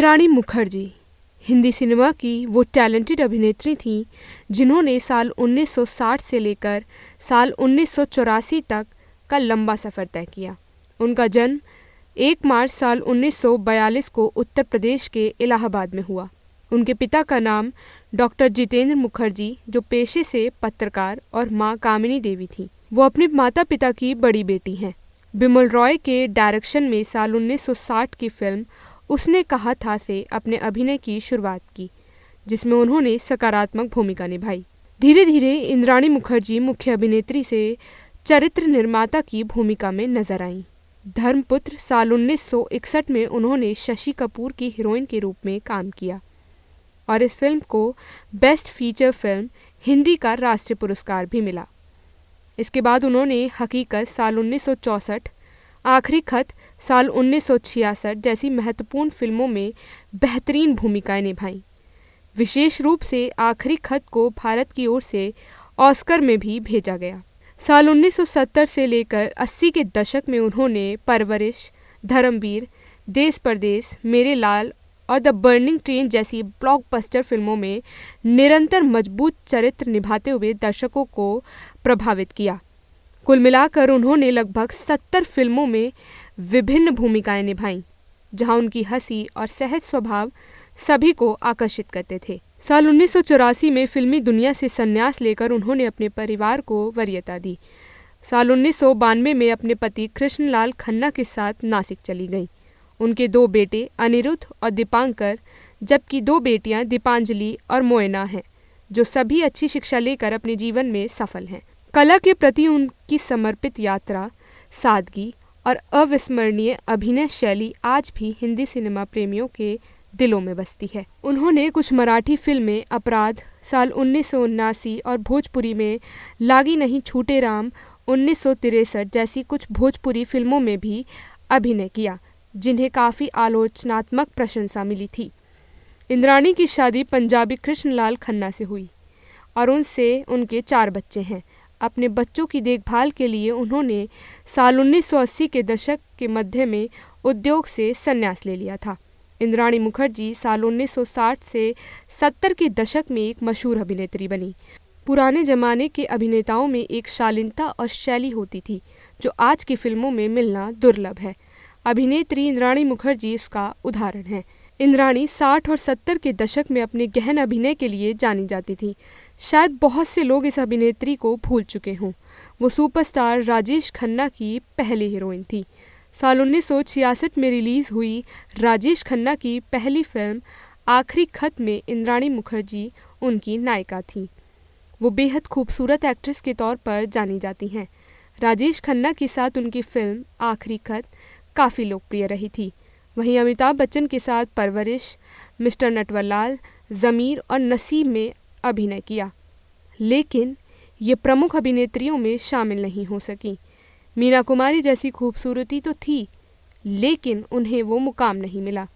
Indrani Mukherjee Hindi cinema की वो talented अभिनेत्री थीं जिन्होंने साल 1960 से लेकर साल 1984 तक का लंबा सफ़र तय किया। उनका जन्म 1 मार्च साल 1942 को उत्तर प्रदेश के इलाहाबाद में हुआ। उनके पिता का नाम डॉक्टर जितेंद्र मुखर्जी, जो पेशे से पत्रकार, और माँ कामिनी देवी थी। वो अपने माता पिता की बड़ी बेटी हैं। बिमल रॉय के डायरेक्शन में साल 1960 की फिल्म उसने कहा था से अपने अभिनय की शुरुआत की, जिसमें उन्होंने सकारात्मक भूमिका निभाई। धीरे धीरे इंद्राणी मुखर्जी मुख्य अभिनेत्री से चरित्र निर्माता की भूमिका में नजर आईं। धर्मपुत्र साल 1961 में उन्होंने शशि कपूर की हीरोइन के रूप में काम किया और इस फिल्म को बेस्ट फीचर फिल्म हिंदी का राष्ट्रीय पुरस्कार भी मिला। इसके बाद उन्होंने हकीकत साल 1964, आखिरी खत साल 1966 जैसी महत्वपूर्ण फिल्मों में बेहतरीन भूमिकाएं निभाईं। विशेष रूप से आखिरी खत को भारत की ओर से ऑस्कर में भी भेजा गया। साल 1970 से लेकर 80 के दशक में उन्होंने परवरिश, धर्मवीर, देश परदेश, मेरे लाल और द बर्निंग ट्रेन जैसी ब्लॉकबस्टर फिल्मों में निरंतर मजबूत चरित्र निभाते हुए दर्शकों को प्रभावित किया। कुल मिलाकर उन्होंने लगभग 70 फिल्मों में विभिन्न भूमिकाएं निभाईं, जहां उनकी हंसी और सहज स्वभाव सभी को आकर्षित करते थे। साल 1984 में फिल्मी दुनिया से संन्यास लेकर उन्होंने अपने परिवार को वरीयता दी। साल 1992 में अपने पति कृष्णलाल खन्ना के साथ नासिक चली गईं। उनके 2 बेटे अनिरुद्ध और दीपांकर, जबकि 2 बेटियां दीपांजलि और मोयना हैं, जो सभी अच्छी शिक्षा लेकर अपने जीवन में सफल हैं। कला के प्रति उनकी समर्पित यात्रा, सादगी और अविस्मरणीय अभिनय शैली आज भी हिंदी सिनेमा प्रेमियों के दिलों में बसती है। उन्होंने कुछ मराठी फिल्में अपराध साल 1979 और भोजपुरी में लागी नहीं छूटे राम 1963 जैसी कुछ भोजपुरी फिल्मों में भी अभिनय किया, जिन्हें काफ़ी आलोचनात्मक प्रशंसा मिली थी। इंद्राणी की शादी पंजाबी कृष्णलाल खन्ना से हुई और उनसे उनके 4 बच्चे हैं। अपने बच्चों की देखभाल के लिए उन्होंने साल 1980 के दशक के मध्य में उद्योग से संन्यास ले लिया था। इंद्राणी मुखर्जी साल 1960 से 70 के दशक में एक मशहूर अभिनेत्री बनी। पुराने जमाने के अभिनेताओं में एक शालीनता और शैली होती थी, जो आज की फिल्मों में मिलना दुर्लभ है। अभिनेत्री इंद्राणी मुखर्जी इसका उदाहरण है। इंद्राणी 60 और 70 के दशक में अपने गहन अभिनय के लिए जानी जाती थी। शायद बहुत से लोग इस अभिनेत्री को भूल चुके हों। वो सुपरस्टार राजेश खन्ना की पहली हीरोइन थी। साल 1966 में रिलीज़ हुई राजेश खन्ना की पहली फिल्म आखिरी खत में इंद्राणी मुखर्जी उनकी नायिका थीं। वो बेहद खूबसूरत एक्ट्रेस के तौर पर जानी जाती हैं। राजेश खन्ना के साथ उनकी फिल्म आखिरी खत काफ़ी लोकप्रिय रही थी। वहीं अमिताभ बच्चन के साथ परवरिश, मिस्टर नटवरलाल, ज़मीर और नसीब में अभिनय किया, लेकिन ये प्रमुख अभिनेत्रियों में शामिल नहीं हो सकी। मीना कुमारी जैसी खूबसूरती तो थी, लेकिन उन्हें वो मुकाम नहीं मिला।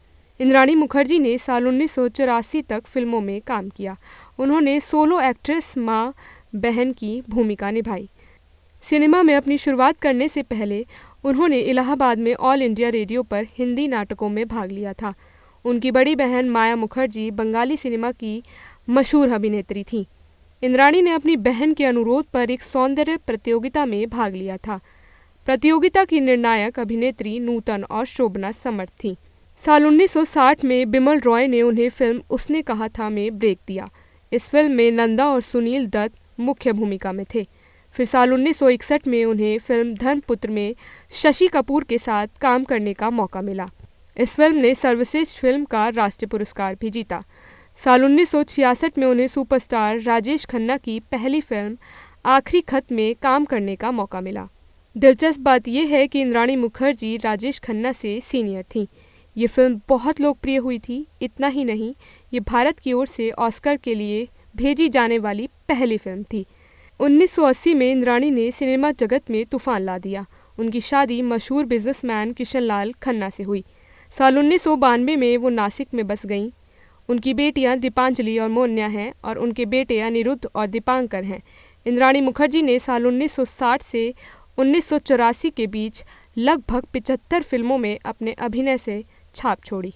इंद्राणी मुखर्जी ने साल 1984 तक फिल्मों में काम किया। उन्होंने सोलो एक्ट्रेस माँ बहन की भूमिका निभाई। सिनेमा में अपनी शुरुआत करने से पहले उन्होंने इलाहाबाद में ऑल इंडिया रेडियो पर हिंदी नाटकों में भाग लिया था। उनकी बड़ी बहन माया मुखर्जी बंगाली सिनेमा की मशहूर अभिनेत्री थी। इंद्राणी ने अपनी बहन के अनुरोध पर एक सौंदर्य प्रतियोगिता में भाग लिया था। प्रतियोगिता की निर्णायक अभिनेत्री नूतन और शोभना समर्थ थी। साल 1960 में बिमल रॉय ने उन्हें फिल्म उसने कहा था में ब्रेक दिया। इस फिल्म में नंदा और सुनील दत्त मुख्य भूमिका में थे। फिर साल 1961 में उन्हें फिल्म धर्मपुत्र में शशि कपूर के साथ काम करने का मौका मिला। इस फिल्म ने सर्वश्रेष्ठ फिल्म का राष्ट्रीय पुरस्कार भी जीता। साल 1966 में उन्हें सुपरस्टार राजेश खन्ना की पहली फिल्म आखिरी खत में काम करने का मौका मिला। दिलचस्प बात यह है कि इंद्राणी मुखर्जी राजेश खन्ना से सीनियर थीं। ये फिल्म बहुत लोकप्रिय हुई थी। इतना ही नहीं, ये भारत की ओर से ऑस्कर के लिए भेजी जाने वाली पहली फिल्म थी। 1980 में इंद्राणी ने सिनेमा जगत में तूफान ला दिया। उनकी शादी मशहूर बिजनेसमैन किशनलाल खन्ना से हुई। साल 1992 में वो नासिक में बस गईं। उनकी बेटियां दीपांजलि और मोन्या हैं और उनके बेटे अनिरुद्ध और दीपांकर हैं। इंद्राणी मुखर्जी ने साल 1960 से 1984 के बीच लगभग 75 फिल्मों में अपने अभिनय से छाप छोड़ी।